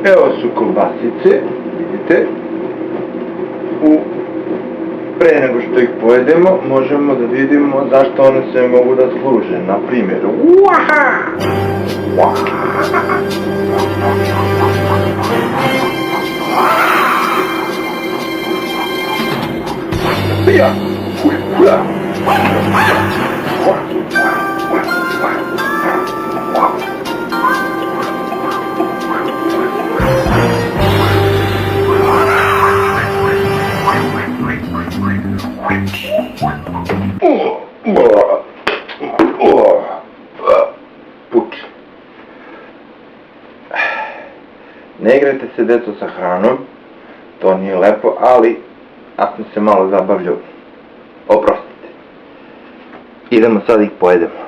Evo su kobasice, vidite. Pre nego što ih pojedemo, možemo da vidimo zašto one sve mogu da služe. Na primjer, puč. Ne igrajte se, deco, sa hranom, to nije lepo, ali ja sam se malo zabavljao. Oprostite. Idemo sad ih pojedemo.